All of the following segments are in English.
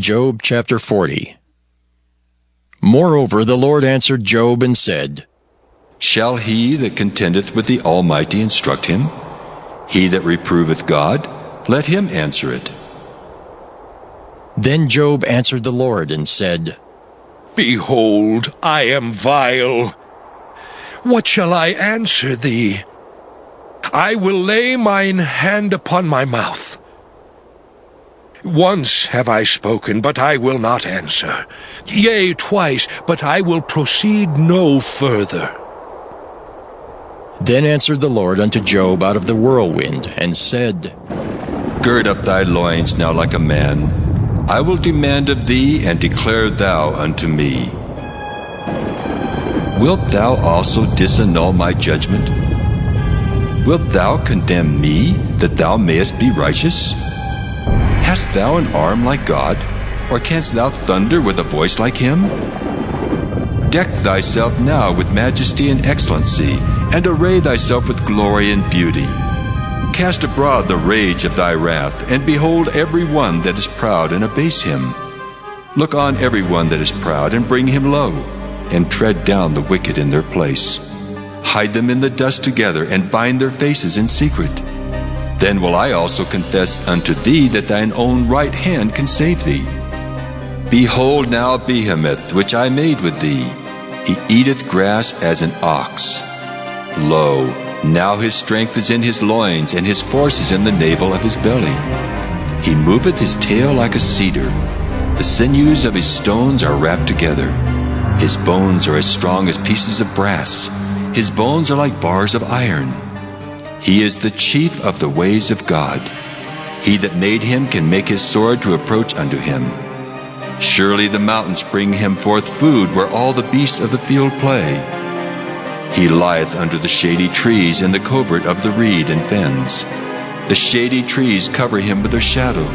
Job chapter 40. Moreover, the Lord answered Job and said, Shall he that contendeth with the Almighty instruct him? He that reproveth God, let him answer it. Then Job answered the Lord and said, Behold, I am vile. What shall I answer thee? I will lay mine hand upon my mouth. Once have I spoken, but I will not answer. Yea, twice, but I will proceed no further. Then answered the Lord unto Job out of the whirlwind, and said, Gird up thy loins now like a man. I will demand of thee, and declare thou unto me. Wilt thou also disannul my judgment? Wilt thou condemn me, that thou mayest be righteous? Hast thou an arm like God, or canst thou thunder with a voice like him? Deck thyself now with majesty and excellency, and array thyself with glory and beauty. Cast abroad the rage of thy wrath, and behold every one that is proud, and abase him. Look on every one that is proud, and bring him low, and tread down the wicked in their place. Hide them in the dust together, and bind their faces in secret. Then will I also confess unto thee that thine own right hand can save thee. Behold now Behemoth, which I made with thee. He eateth grass as an ox. Lo, now his strength is in his loins, and his force is in the navel of his belly. He moveth his tail like a cedar. The sinews of his stones are wrapped together. His bones are as strong as pieces of brass. His bones are like bars of iron. He is the chief of the ways of God. He that made him can make his sword to approach unto him. Surely the mountains bring him forth food, where all the beasts of the field play. He lieth under the shady trees in the covert of the reed and fens. The shady trees cover him with their shadow.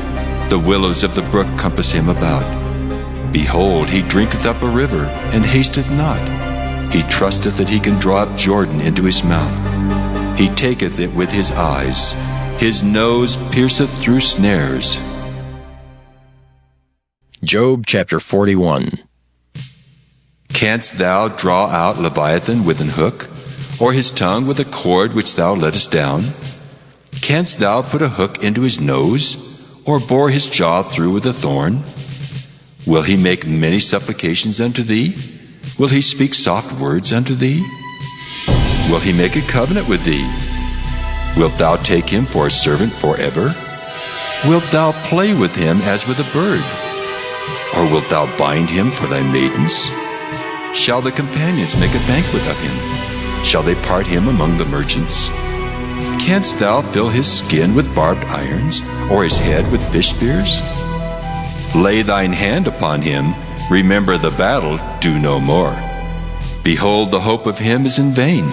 The willows of the brook compass him about. Behold, he drinketh up a river, and hasteth not. He trusteth that he can draw up Jordan into his mouth. He taketh it with his eyes. His nose pierceth through snares. Job chapter 41. Canst thou draw out Leviathan with an hook, or his tongue with a cord which thou lettest down? Canst thou put a hook into his nose, or bore his jaw through with a thorn? Will he make many supplications unto thee? Will he speak soft words unto thee? Will he make a covenant with thee? Wilt thou take him for a servant forever? Wilt thou play with him as with a bird? Or wilt thou bind him for thy maidens? Shall the companions make a banquet of him? Shall they part him among the merchants? Canst thou fill his skin with barbed irons, or his head with fish spears? Lay thine hand upon him, remember the battle, do no more. Behold, the hope of him is in vain.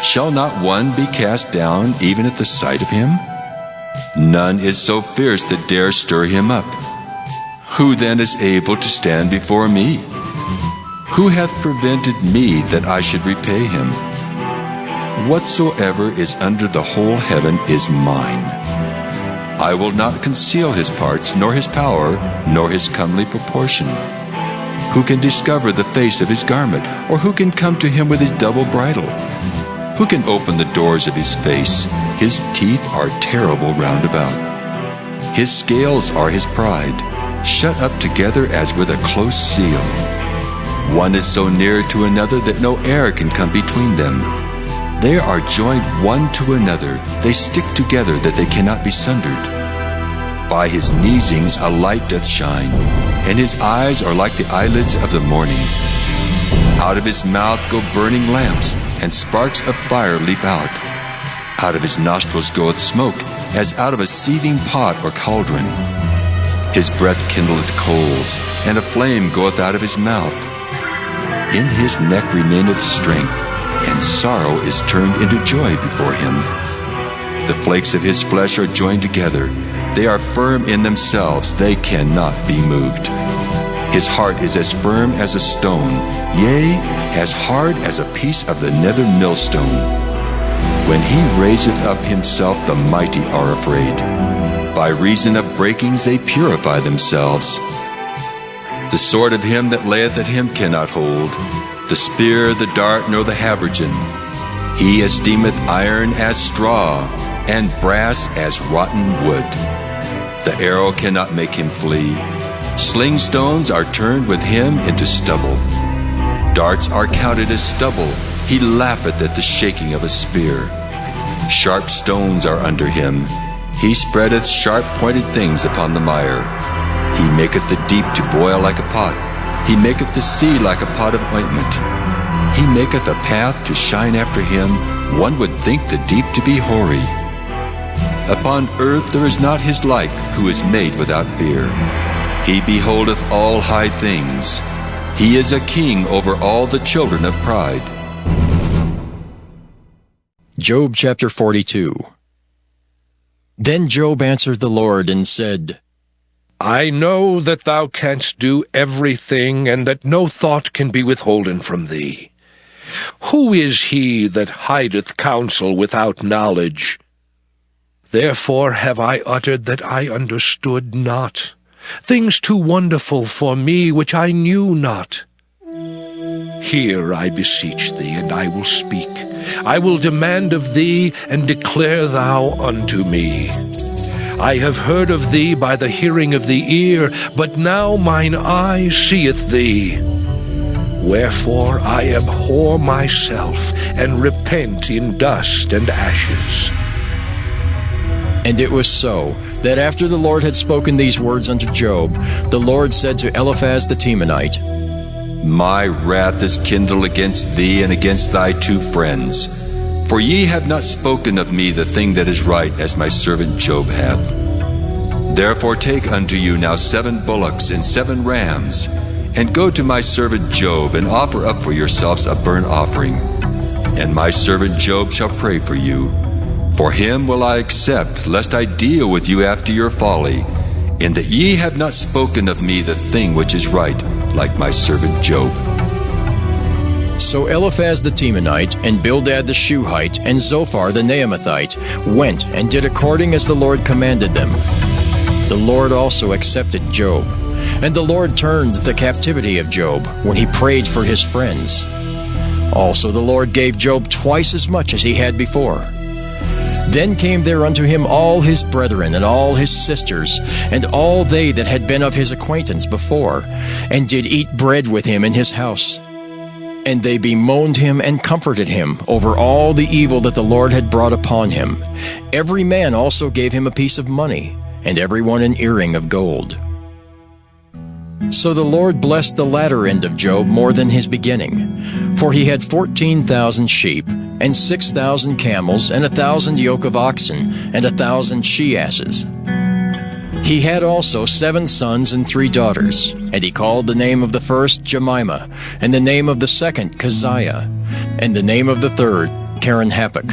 Shall not one be cast down even at the sight of him? None is so fierce that dare stir him up. Who then is able to stand before me? Who hath prevented me that I should repay him? Whatsoever is under the whole heaven is mine. I will not conceal his parts, nor his power, nor his comely proportion. Who can discover the face of his garment, or who can come to him with his double bridle? Who can open the doors of his face? His teeth are terrible round about. His scales are his pride, shut up together as with a close seal. One is so near to another that no air can come between them. They are joined one to another. They stick together that they cannot be sundered. By his neesings a light doth shine, and his eyes are like the eyelids of the morning. Out of his mouth go burning lamps, and sparks of fire leap out. Out of his nostrils goeth smoke, as out of a seething pot or cauldron. His breath kindleth coals, and a flame goeth out of his mouth. In his neck remaineth strength, and sorrow is turned into joy before him. The flakes of his flesh are joined together. They are firm in themselves, they cannot be moved. His heart is as firm as a stone, yea, as hard as a piece of the nether millstone. When he raiseth up himself, the mighty are afraid. By reason of breakings they purify themselves. The sword of him that layeth at him cannot hold, the spear, the dart, nor the habergeon. He esteemeth iron as straw, and brass as rotten wood. The arrow cannot make him flee. Sling stones are turned with him into stubble. Darts are counted as stubble. He laugheth at the shaking of a spear. Sharp stones are under him. He spreadeth sharp-pointed things upon the mire. He maketh the deep to boil like a pot. He maketh the sea like a pot of ointment. He maketh a path to shine after him. One would think the deep to be hoary. Upon earth there is not his like, who is made without fear. He beholdeth all high things. He is a king over all the children of pride. Job chapter 42. Then Job answered the Lord and said, I know that thou canst do everything, and that no thought can be withholden from thee. Who is he that hideth counsel without knowledge? Therefore have I uttered that I understood not, things too wonderful for me which I knew not. Hear, I beseech thee, and I will speak. I will demand of thee, and declare thou unto me. I have heard of thee by the hearing of the ear, but now mine eye seeth thee. Wherefore I abhor myself, and repent in dust and ashes. And it was so, that after the Lord had spoken these words unto Job, the Lord said to Eliphaz the Temanite, My wrath is kindled against thee and against thy 2 friends. For ye have not spoken of me the thing that is right, as my servant Job hath. Therefore take unto you now 7 bullocks and 7 rams, and go to my servant Job, and offer up for yourselves a burnt offering. And my servant Job shall pray for you. For him will I accept, lest I deal with you after your folly, in that ye have not spoken of me the thing which is right, like my servant Job. So Eliphaz the Temanite, and Bildad the Shuhite, and Zophar the Naamathite went and did according as the Lord commanded them. The Lord also accepted Job, and the Lord turned the captivity of Job when he prayed for his friends. Also the Lord gave Job twice as much as he had before. Then came there unto him all his brethren, and all his sisters, and all they that had been of his acquaintance before, and did eat bread with him in his house. And they bemoaned him and comforted him over all the evil that the Lord had brought upon him. Every man also gave him a piece of money, and every one an earring of gold. So the Lord blessed the latter end of Job more than his beginning, for he had 14,000 sheep, and 6,000 camels, and 1,000 yoke of oxen, and 1,000 she-asses. He had also 7 sons and 3 daughters, and he called the name of the first Jemimah, and the name of the second Keziah, and the name of the third Karen-Happuch.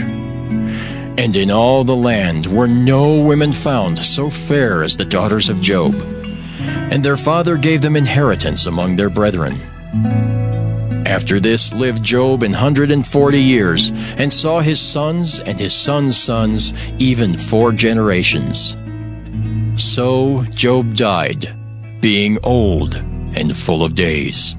And in all the land were no women found so fair as the daughters of Job. And their father gave them inheritance among their brethren. After this lived Job 140 years, and saw his sons and his sons' sons, even 4 generations. So Job died, being old and full of days.